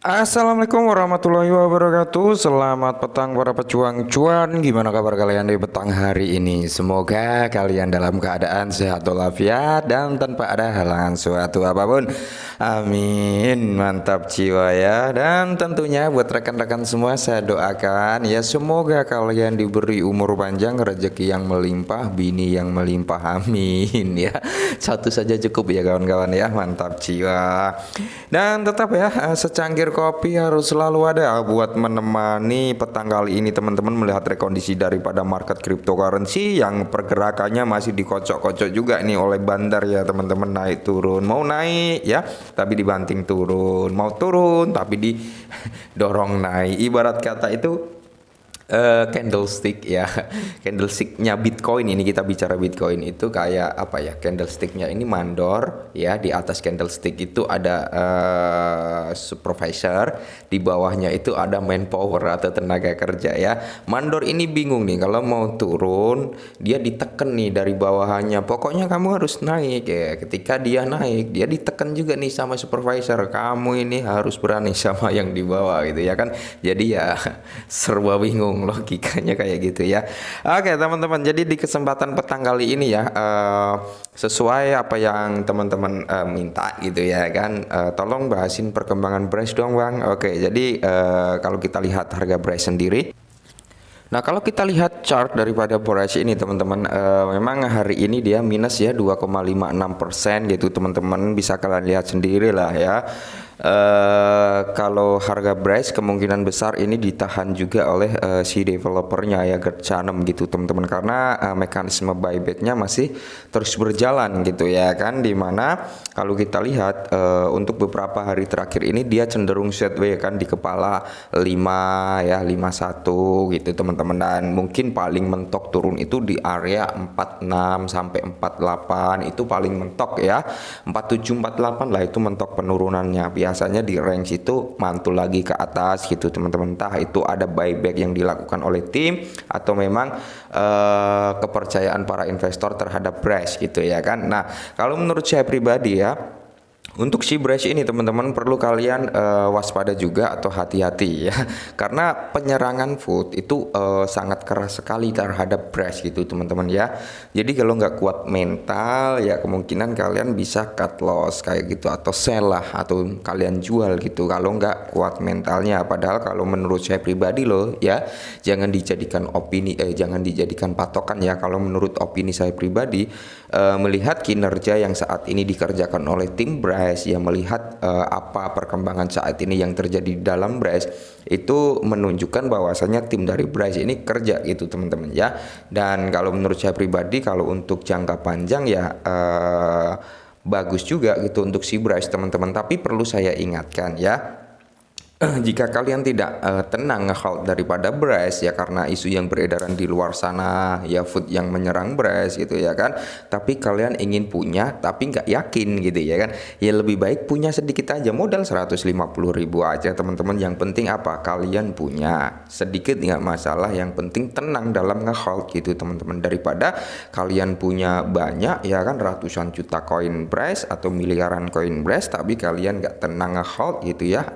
Assalamualaikum warahmatullahi wabarakatuh. Selamat petang para pejuang cuan. Gimana kabar kalian di petang hari ini? Semoga kalian dalam keadaan sehat walafiat dan tanpa ada halangan suatu apapun. Amin. Mantap jiwa ya. Dan tentunya buat rekan-rekan semua saya doakan ya semoga kalian diberi umur panjang, rezeki yang melimpah, bini yang melimpah. Amin ya. Satu saja cukup ya kawan-kawan ya. Mantap jiwa. Dan tetap ya secangkir kopi harus selalu ada buat menemani petang kali ini teman-teman melihat rekondisi daripada market cryptocurrency yang pergerakannya masih dikocok-kocok juga nih oleh bandar ya teman-teman, naik turun mau naik ya tapi dibanting turun, mau turun tapi didorong naik, ibarat kata itu candlestick ya. Candlesticknya Bitcoin, ini kita bicara Bitcoin itu kayak apa ya, candlesticknya ini mandor ya, di atas candlestick itu ada supervisor, di bawahnya itu ada manpower atau tenaga kerja ya. Mandor ini bingung nih kalau mau turun, dia diteken nih dari bawahannya, pokoknya kamu harus naik ya. Ketika dia naik, dia diteken juga nih sama supervisor, kamu ini harus berani sama yang di bawah gitu ya kan. Jadi ya serba bingung logikanya kayak gitu ya. Oke teman-teman, jadi di kesempatan petang kali ini ya sesuai apa yang teman-teman minta gitu ya kan, tolong bahasin perkembangan Brace dong Bang. Oke, jadi kalau kita lihat harga Brace sendiri, nah kalau kita lihat chart daripada Brace ini teman-teman, memang hari ini dia minus ya 2,56% gitu teman-teman, bisa kalian lihat sendiri lah ya. Kalau harga Brace kemungkinan besar ini ditahan juga oleh si developernya ya, Gerd Cannem gitu teman-teman, karena mekanisme buybacknya masih terus berjalan gitu ya kan, dimana kalau kita lihat untuk beberapa hari terakhir ini dia cenderung sideways kan di kepala 5 ya, 51 gitu teman-teman, dan mungkin paling mentok turun itu di area 46 sampai 48 itu paling mentok ya, 47 48 lah itu mentok penurunannya. Biasanya di range itu mantul lagi ke atas gitu teman-teman, entah itu ada buyback yang dilakukan oleh tim atau memang kepercayaan para investor terhadap Brace gitu ya kan. Nah kalau menurut saya pribadi ya, untuk si Brace ini teman-teman perlu kalian waspada juga atau hati-hati ya, karena penyerangan food itu sangat keras sekali terhadap Brace gitu teman-teman ya. Jadi kalau nggak kuat mental ya kemungkinan kalian bisa cut loss kayak gitu, atau sell lah, atau kalian jual gitu kalau nggak kuat mentalnya. Padahal kalau menurut saya pribadi loh ya, jangan dijadikan opini, jangan dijadikan patokan ya. Kalau menurut opini saya pribadi, melihat kinerja yang saat ini dikerjakan oleh tim Brace ya, melihat apa perkembangan saat ini yang terjadi di dalam Brace, itu menunjukkan bahwasanya tim dari Brace ini kerja gitu teman-teman ya. Dan kalau menurut saya pribadi, kalau untuk jangka panjang ya bagus juga gitu untuk si Brace teman-teman. Tapi perlu saya ingatkan ya, jika kalian tidak tenang nge-hold daripada Brace ya, karena isu yang beredaran di luar sana ya, food yang menyerang Brace gitu ya kan, tapi kalian ingin punya tapi nggak yakin gitu ya kan, ya lebih baik punya sedikit aja, modal 150.000 aja teman-teman. Yang penting apa, kalian punya sedikit nggak masalah, yang penting tenang dalam nge-hold gitu teman-teman, daripada kalian punya banyak ya kan, ratusan juta koin Brace atau miliaran koin Brace tapi kalian nggak tenang nge-hold gitu ya.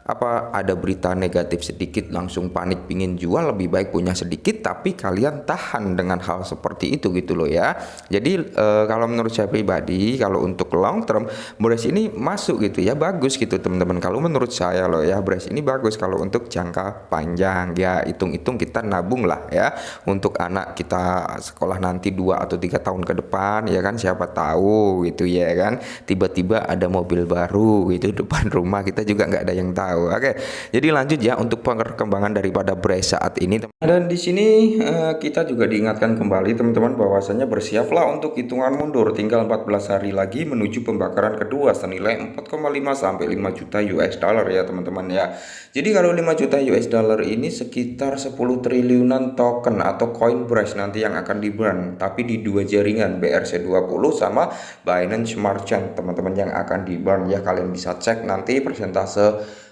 Apa ada berita negatif sedikit langsung panik pingin jual, lebih baik punya sedikit tapi kalian tahan dengan hal seperti itu gitu loh ya. Jadi kalau menurut saya pribadi, kalau untuk long term Brace ini masuk gitu ya, bagus gitu teman-teman. Kalau menurut saya loh ya, Brace ini bagus kalau untuk jangka panjang ya, hitung-hitung kita nabung lah ya untuk anak kita sekolah nanti 2 atau 3 tahun ke depan ya kan, siapa tahu gitu ya kan, tiba-tiba ada mobil baru gitu depan rumah kita juga nggak ada yang tahu. Oke, jadi lanjut ya untuk perkembangan daripada Brace saat ini. Dan di sini kita juga diingatkan kembali teman-teman bahwasanya bersiaplah untuk hitungan mundur, tinggal 14 hari lagi menuju pembakaran kedua senilai 4,5 sampai 5 juta US dollar ya teman-teman ya. Jadi kalau 5 juta US dollar ini sekitar 10 triliunan token atau koin Brace nanti yang akan di burn, tapi di dua jaringan BRC20 sama Binance Smart Chain teman-teman yang akan di burn ya. Kalian bisa cek nanti persentase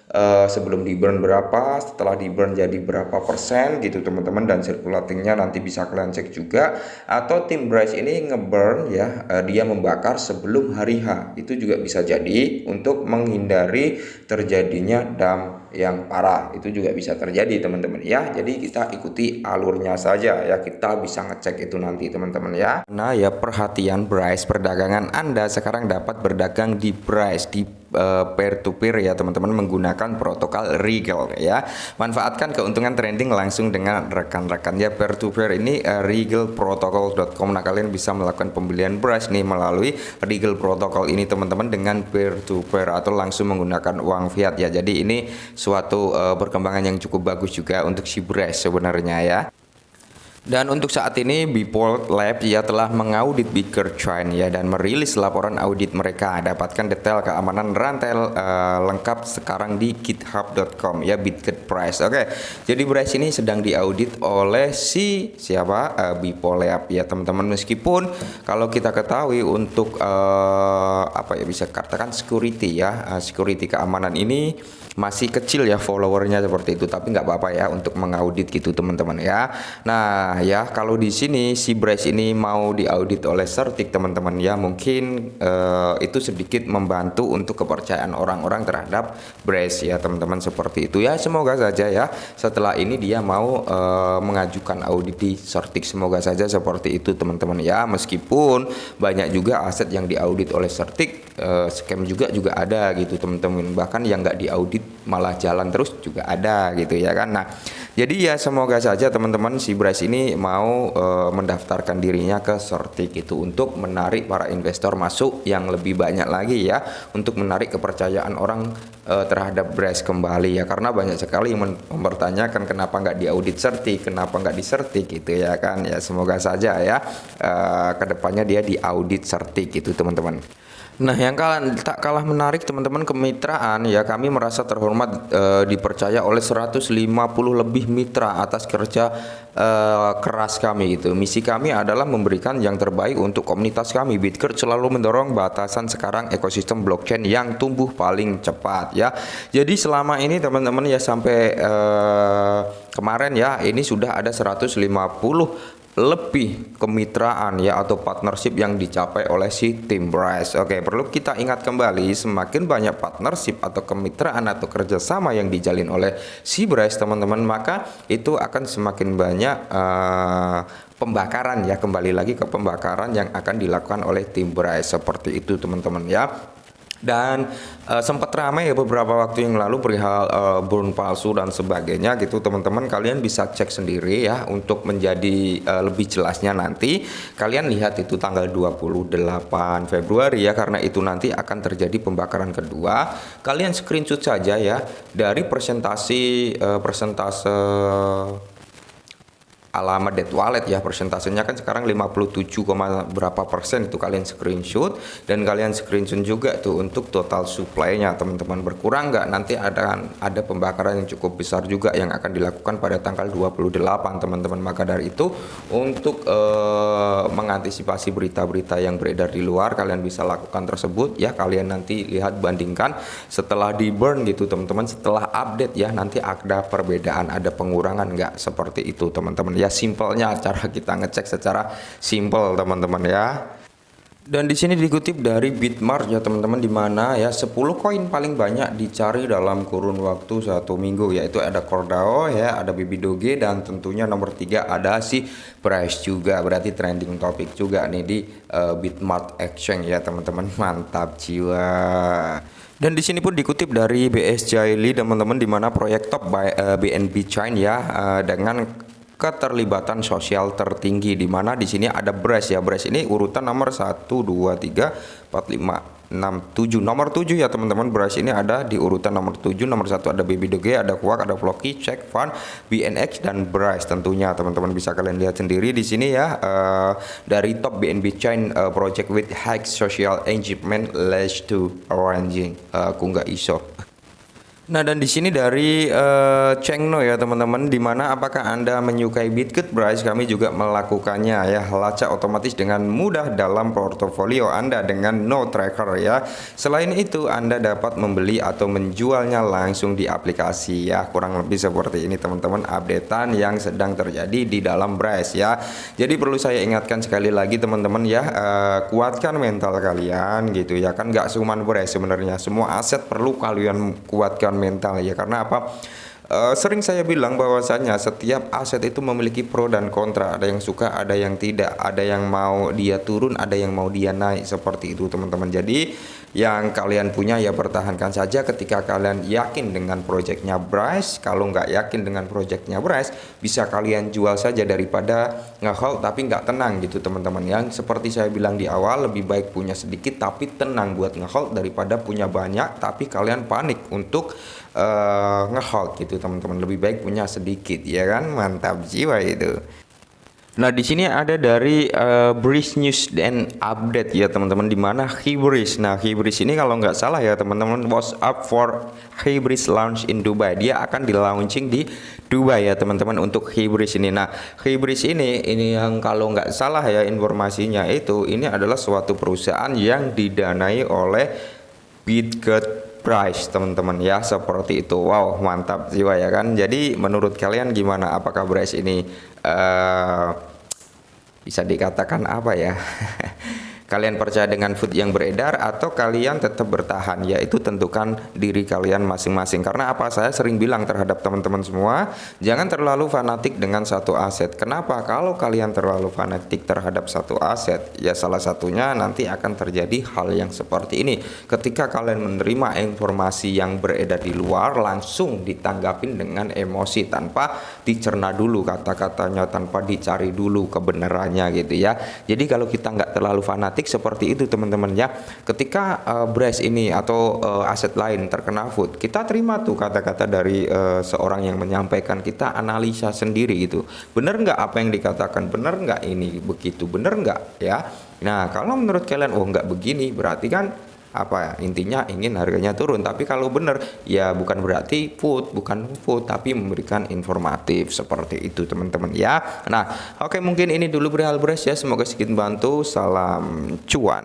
sebelum di burn berapa, setelah di burn jadi berapa persen gitu teman-teman, dan circulatingnya nanti bisa kalian cek juga. Atau Tim Bryce ini ngeburn ya, dia membakar sebelum hari H, itu juga bisa jadi untuk menghindari terjadinya dam yang parah. Itu juga bisa terjadi teman-teman ya. Jadi kita ikuti alurnya saja ya, kita bisa ngecek itu nanti teman-teman ya. Nah ya, perhatian Bryce, perdagangan Anda sekarang dapat berdagang di Bryce di peer to peer ya teman-teman, menggunakan protokol Regal ya. Manfaatkan keuntungan trending langsung dengan rekan-rekannya. Peer to peer ini regalprotocol.com. Nah kalian bisa melakukan pembelian Bryce nih melalui Regal protokol ini teman-teman, dengan peer to peer atau langsung menggunakan uang fiat ya. Jadi ini suatu perkembangan yang cukup bagus juga untuk si Bryce sebenarnya ya. Dan untuk saat ini Beeport Lab ya telah mengaudit Biggerchain ya, dan merilis laporan audit mereka. Dapatkan detail keamanan rantai lengkap sekarang di github.com ya, Bitgetprice. Oke, jadi Bryce ini sedang diaudit oleh si siapa, Beeport Lab ya teman-teman. Meskipun kalau kita ketahui untuk apa ya, bisa katakan security ya, security keamanan ini masih kecil ya followernya seperti itu, tapi nggak apa-apa ya untuk mengaudit gitu teman-teman ya. Nah ya, kalau di sini si Bryce ini mau diaudit oleh Certik teman-teman ya, mungkin itu sedikit membantu untuk kepercayaan orang-orang terhadap Bryce ya teman-teman, seperti itu ya. Semoga saja ya setelah ini dia mau mengajukan audit di Certik, semoga saja seperti itu teman-teman ya. Meskipun banyak juga aset yang diaudit oleh Certik, scam juga ada gitu teman-teman, bahkan yang nggak diaudit malah jalan terus juga ada gitu ya kan. Nah jadi ya semoga saja teman-teman si Bryce ini mau mendaftarkan dirinya ke Certik itu, untuk menarik para investor masuk yang lebih banyak lagi ya, untuk menarik kepercayaan orang terhadap Bryce kembali ya. Karena banyak sekali yang mempertanyakan kenapa nggak diaudit Certik, kenapa nggak di Certik gitu ya kan. Ya semoga saja ya kedepannya dia diaudit Certik itu teman-teman. Nah, yang tak kalah menarik teman-teman, kemitraan ya. Kami merasa terhormat dipercaya oleh 150 lebih mitra atas kerja keras kami gitu. Misi kami adalah memberikan yang terbaik untuk komunitas kami. Bitgert selalu mendorong batasan sekarang ekosistem blockchain yang tumbuh paling cepat ya. Jadi selama ini teman-teman ya, sampai kemarin ya, ini sudah ada 150 lebih kemitraan ya atau partnership yang dicapai oleh si Tim Bryce. Oke, perlu kita ingat kembali, semakin banyak partnership atau kemitraan atau kerjasama yang dijalin oleh si Bryce teman-teman, maka itu akan semakin banyak pembakaran ya, kembali lagi ke pembakaran yang akan dilakukan oleh Tim Bryce, seperti itu teman-teman ya. Dan sempat ramai ya beberapa waktu yang lalu perihal burn palsu dan sebagainya gitu teman-teman. Kalian bisa cek sendiri ya, untuk menjadi lebih jelasnya nanti kalian lihat itu tanggal 28 Februari ya, karena itu nanti akan terjadi pembakaran kedua. Kalian screenshot saja ya dari persentase alamat dead wallet ya, persentasenya kan sekarang 57, berapa persen, itu kalian screenshot, dan kalian screenshot juga tuh untuk total supply-nya teman-teman, berkurang nggak, nanti ada pembakaran yang cukup besar juga yang akan dilakukan pada tanggal 28 teman-teman. Maka dari itu untuk mengantisipasi berita-berita yang beredar di luar, kalian bisa lakukan tersebut ya. Kalian nanti lihat, bandingkan setelah di burn gitu teman-teman, setelah update ya, nanti ada perbedaan, ada pengurangan nggak, seperti itu teman-teman ya. Simpelnya cara kita ngecek secara simpel teman-teman ya. Dan di sini dikutip dari Bitmart ya teman-teman, di mana ya 10 koin paling banyak dicari dalam kurun waktu 1 minggu, yaitu ada Cordao ya, ada Bibidoge, dan tentunya nomor 3 ada si Bryce juga. Berarti trending topik juga nih di Bitmart Exchange ya teman-teman. Mantap jiwa. Dan di sini pun dikutip dari BS Jaili teman-teman, di mana proyek top BNB Chain ya dengan keterlibatan sosial tertinggi, di mana di sini ada Bryce ya. Bryce ini urutan nomor 1 2 3 4 5 6 7, nomor 7 ya teman-teman. Bryce ini ada di urutan nomor 7. Nomor 1 ada Bibidoge, ada Quark, ada Floki, Check Fund, BNX, dan Bryce tentunya teman-teman, bisa kalian lihat sendiri di sini ya. Dari top BNB Chain project with high social engagement led to arranging Kunga iso. Nah, dan di sini dari Chengno ya teman-teman, dimana apakah Anda menyukai Bitget Price? Kami juga melakukannya ya, lacak otomatis dengan mudah dalam portofolio Anda dengan no tracker ya. Selain itu Anda dapat membeli atau menjualnya langsung di aplikasi ya, kurang lebih seperti ini teman-teman updatean yang sedang terjadi di dalam Price ya. Jadi perlu saya ingatkan sekali lagi teman-teman ya, kuatkan mental kalian gitu ya kan, nggak cuma Price sebenarnya, semua aset perlu kalian kuatkan mental ya, karena apa? Sering saya bilang bahwasanya setiap aset itu memiliki pro dan kontra, ada yang suka, ada yang tidak, ada yang mau dia turun, ada yang mau dia naik, seperti itu teman-teman. Jadi yang kalian punya ya pertahankan saja ketika kalian yakin dengan projectnya Bryce. Kalau nggak yakin dengan projectnya Bryce, bisa kalian jual saja daripada nge-hold tapi nggak tenang gitu teman-teman. Yang seperti saya bilang di awal, lebih baik punya sedikit tapi tenang buat nge-hold daripada punya banyak tapi kalian panik untuk nge-hold gitu teman-teman. Lebih baik punya sedikit ya kan, mantap jiwa itu. Nah, di sini ada dari Breeze News dan Update ya teman-teman, di mana Hybris. Nah, Hybris ini kalau nggak salah ya teman-teman, was up for Hybris launch in Dubai. Dia akan di launching di Dubai ya teman-teman untuk Hybris ini. Nah, Hybris ini yang kalau nggak salah ya informasinya itu, ini adalah suatu perusahaan yang didanai oleh Bitget Price teman-teman ya, seperti itu. Wow, mantap jiwa ya kan. Jadi menurut kalian gimana, apakah Bryce ini bisa dikatakan apa ya? Kalian percaya dengan food yang beredar atau kalian tetap bertahan? Ya itu tentukan diri kalian masing-masing. Karena apa, saya sering bilang terhadap teman-teman semua, jangan terlalu fanatik dengan satu aset. Kenapa? Kalau kalian terlalu fanatik terhadap satu aset, ya salah satunya nanti akan terjadi hal yang seperti ini. Ketika kalian menerima informasi yang beredar di luar, langsung ditanggapin dengan emosi tanpa dicerna dulu kata-katanya, tanpa dicari dulu kebenarannya gitu ya. Jadi kalau kita nggak terlalu fanatik seperti itu teman-teman ya, ketika Bryce ini atau aset lain terkena food, kita terima tuh kata-kata dari seorang yang menyampaikan, kita analisa sendiri gitu, bener nggak apa yang dikatakan, bener nggak ini begitu, bener nggak ya. Nah kalau menurut kalian oh nggak begini, berarti kan apa, intinya ingin harganya turun. Tapi kalau benar ya bukan berarti bukan food tapi memberikan informatif, seperti itu teman-teman ya. Nah oke, mungkin ini dulu perihal Bryce ya, semoga sedikit membantu. Salam cuan.